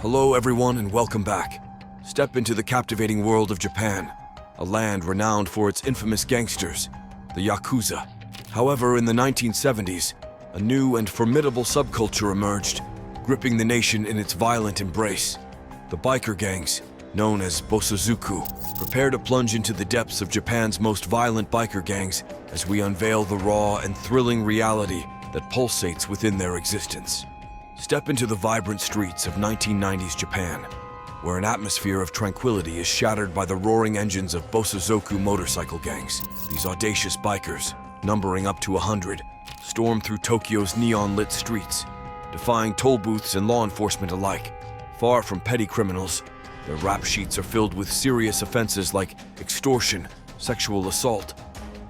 Hello everyone and welcome back. Step into the captivating world of Japan, a land renowned for its infamous gangsters, the Yakuza. However, in the 1970s, a new and formidable subculture emerged, gripping the nation in its violent embrace. The biker gangs, known as bosozuku, prepare to plunge into the depths of Japan's most violent biker gangs as we unveil the raw and thrilling reality that pulsates within their existence. Step into the vibrant streets of 1990s Japan, where an atmosphere of tranquility is shattered by the roaring engines of bosozuku motorcycle gangs. These audacious bikers, numbering up to 100, storm through Tokyo's neon-lit streets, defying toll booths and law enforcement alike. Far from petty criminals, their rap sheets are filled with serious offenses like extortion, sexual assault,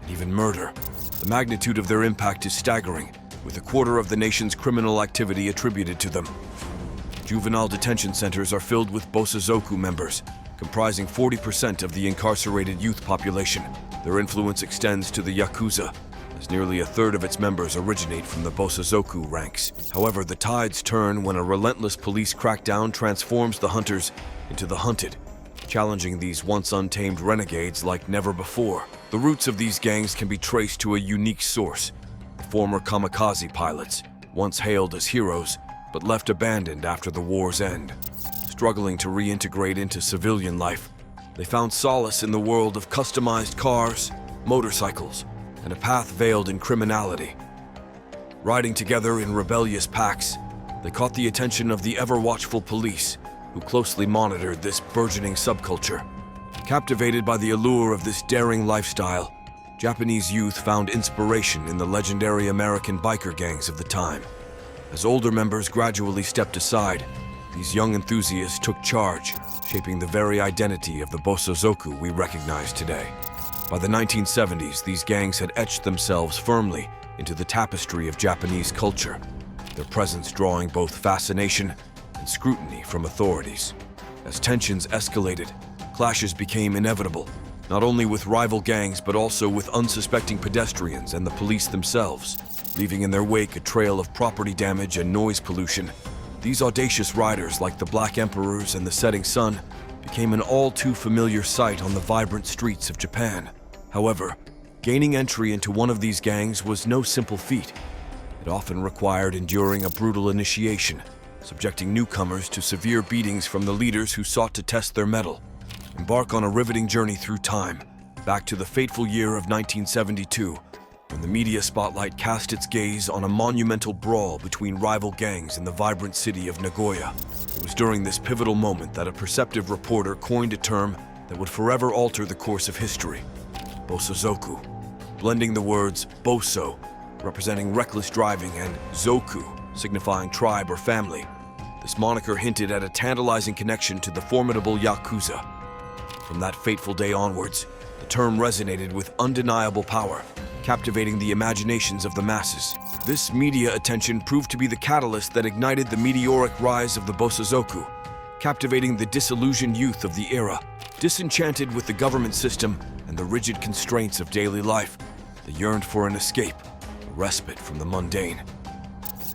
and even murder. The magnitude of their impact is staggering, with a quarter of the nation's criminal activity attributed to them. Juvenile detention centers are filled with bosozuku members, comprising 40% of the incarcerated youth population. Their influence extends to the Yakuza, as nearly a third of its members originate from the bosozuku ranks. However, the tides turn when a relentless police crackdown transforms the hunters into the hunted, challenging these once untamed renegades like never before. The roots of these gangs can be traced to a unique source: former kamikaze pilots, once hailed as heroes, but left abandoned after the war's end. Struggling to reintegrate into civilian life, they found solace in the world of customized cars, motorcycles, and a path veiled in criminality. Riding together in rebellious packs, they caught the attention of the ever-watchful police, who closely monitored this burgeoning subculture. Captivated by the allure of this daring lifestyle, Japanese youth found inspiration in the legendary American biker gangs of the time. As older members gradually stepped aside, these young enthusiasts took charge, shaping the very identity of the bosozuku we recognize today. By the 1970s, these gangs had etched themselves firmly into the tapestry of Japanese culture, their presence drawing both fascination and scrutiny from authorities. As tensions escalated, clashes became inevitable, not only with rival gangs but also with unsuspecting pedestrians and the police themselves, leaving in their wake a trail of property damage and noise pollution. These audacious riders, like the Black Emperors and the Setting Sun, became an all-too-familiar sight on the vibrant streets of Japan. However, gaining entry into one of these gangs was no simple feat. It often required enduring a brutal initiation, subjecting newcomers to severe beatings from the leaders who sought to test their mettle. Embark on a riveting journey through time, back to the fateful year of 1972, when the media spotlight cast its gaze on a monumental brawl between rival gangs in the vibrant city of Nagoya. It was during this pivotal moment that a perceptive reporter coined a term that would forever alter the course of history: bosozuku, blending the words boso, representing reckless driving, and zoku, signifying tribe or family. This moniker hinted at a tantalizing connection to the formidable Yakuza. From that fateful day onwards, the term resonated with undeniable power, captivating the imaginations of the masses. This media attention proved to be the catalyst that ignited the meteoric rise of the bosozuku, captivating the disillusioned youth of the era. Disenchanted with the government system and the rigid constraints of daily life, they yearned for an escape, a respite from the mundane.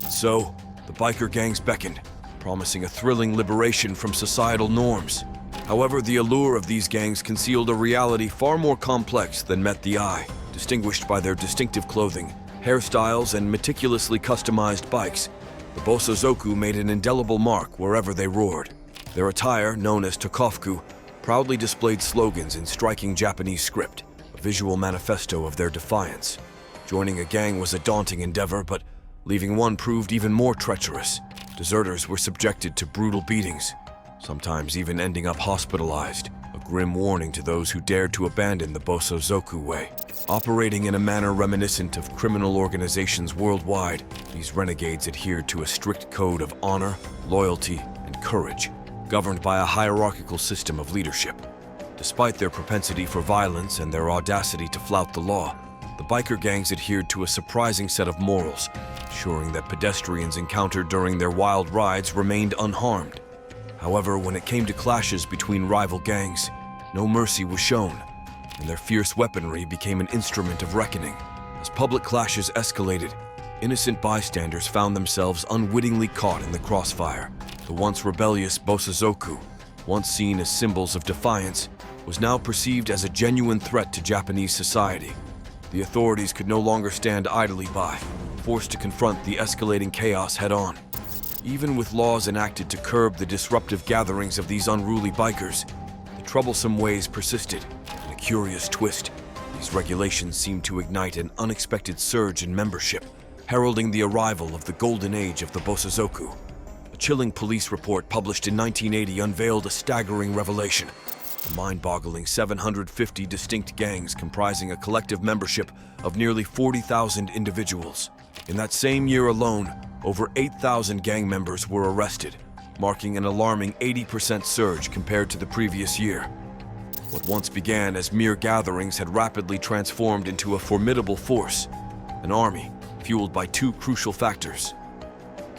And so, the biker gangs beckoned, promising a thrilling liberation from societal norms. However, the allure of these gangs concealed a reality far more complex than met the eye. Distinguished by their distinctive clothing, hairstyles, and meticulously customized bikes, the bosozuku made an indelible mark wherever they roared. Their attire, known as takofku, proudly displayed slogans in striking Japanese script, a visual manifesto of their defiance. Joining a gang was a daunting endeavor, but leaving one proved even more treacherous. Deserters were subjected to brutal beatings, sometimes even ending up hospitalized, a grim warning to those who dared to abandon the bosozuku way. Operating in a manner reminiscent of criminal organizations worldwide, these renegades adhered to a strict code of honor, loyalty, and courage, governed by a hierarchical system of leadership. Despite their propensity for violence and their audacity to flout the law, the biker gangs adhered to a surprising set of morals, ensuring that pedestrians encountered during their wild rides remained unharmed. However, when it came to clashes between rival gangs, no mercy was shown, and their fierce weaponry became an instrument of reckoning. As public clashes escalated, innocent bystanders found themselves unwittingly caught in the crossfire. The once rebellious bosozuku, once seen as symbols of defiance, was now perceived as a genuine threat to Japanese society. The authorities could no longer stand idly by, forced to confront the escalating chaos head-on. Even with laws enacted to curb the disruptive gatherings of these unruly bikers, the troublesome ways persisted. In a curious twist, these regulations seemed to ignite an unexpected surge in membership, heralding the arrival of the golden age of the bosozuku. A chilling police report published in 1980 unveiled a staggering revelation. A mind-boggling 750 distinct gangs comprising a collective membership of nearly 40,000 individuals. In that same year alone, over 8,000 gang members were arrested, marking an alarming 80% surge compared to the previous year. What once began as mere gatherings had rapidly transformed into a formidable force, an army fueled by two crucial factors.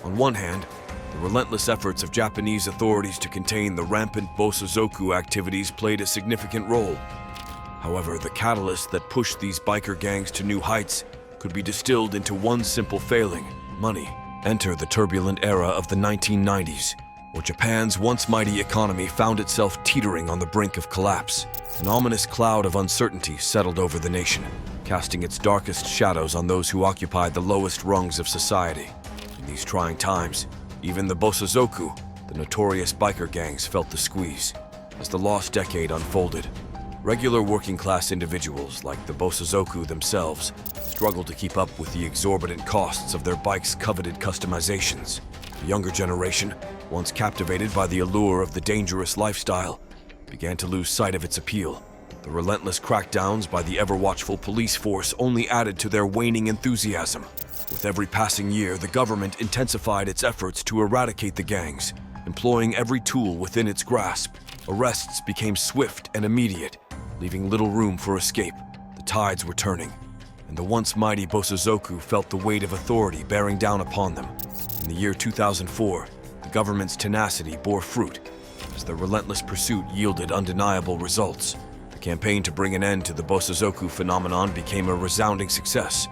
On one hand, the relentless efforts of Japanese authorities to contain the rampant bosozuku activities played a significant role. However, the catalyst that pushed these biker gangs to new heights could be distilled into one simple failing: money. Enter the turbulent era of the 1990s, where Japan's once mighty economy found itself teetering on the brink of collapse. An ominous cloud of uncertainty settled over the nation, casting its darkest shadows on those who occupied the lowest rungs of society. In these trying times, even the bosozuku, the notorious biker gangs, felt the squeeze. As the lost decade unfolded, regular working-class individuals, like the bosozuku themselves, struggled to keep up with the exorbitant costs of their bikes' coveted customizations. The younger generation, once captivated by the allure of the dangerous lifestyle, began to lose sight of its appeal. The relentless crackdowns by the ever-watchful police force only added to their waning enthusiasm. With every passing year, the government intensified its efforts to eradicate the gangs, employing every tool within its grasp. Arrests became swift and immediate, leaving little room for escape. The tides were turning, and the once mighty bosozuku felt the weight of authority bearing down upon them. In the year 2004, the government's tenacity bore fruit, as their relentless pursuit yielded undeniable results. The campaign to bring an end to the bosozuku phenomenon became a resounding success.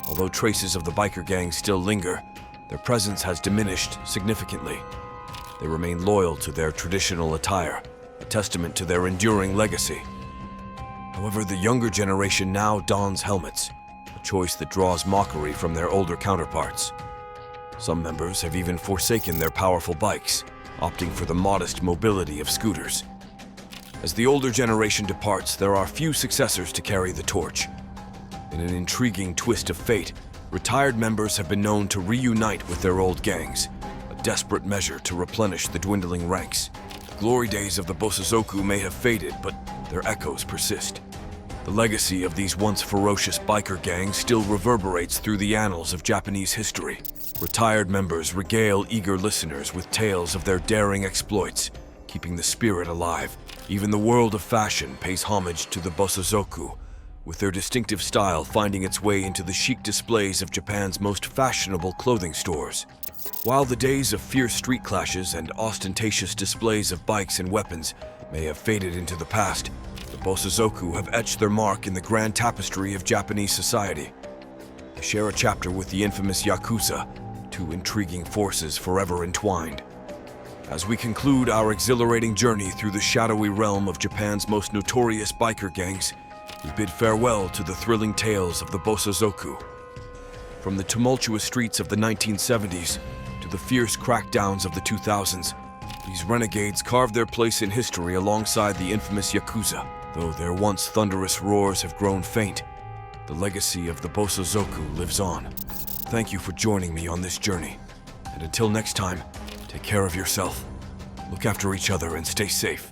Although traces of the biker gangs still linger, their presence has diminished significantly. They remain loyal to their traditional attire, a testament to their enduring legacy. However, the younger generation now dons helmets, a choice that draws mockery from their older counterparts. Some members have even forsaken their powerful bikes, opting for the modest mobility of scooters. As the older generation departs, there are few successors to carry the torch. In an intriguing twist of fate, retired members have been known to reunite with their old gangs, a desperate measure to replenish the dwindling ranks. The glory days of the bosozuku may have faded, but their echoes persist. The legacy of these once ferocious biker gangs still reverberates through the annals of Japanese history. Retired members regale eager listeners with tales of their daring exploits, keeping the spirit alive. Even the world of fashion pays homage to the bosozuku, with their distinctive style finding its way into the chic displays of Japan's most fashionable clothing stores. While the days of fierce street clashes and ostentatious displays of bikes and weapons may have faded into the past, the bosozuku have etched their mark in the grand tapestry of Japanese society. They share a chapter with the infamous Yakuza, two intriguing forces forever entwined. As we conclude our exhilarating journey through the shadowy realm of Japan's most notorious biker gangs, we bid farewell to the thrilling tales of the bosozuku. From the tumultuous streets of the 1970s to the fierce crackdowns of the 2000s, these renegades carved their place in history alongside the infamous Yakuza. Though their once thunderous roars have grown faint, the legacy of the bosozuku lives on. Thank you for joining me on this journey, and until next time, take care of yourself, look after each other, and stay safe.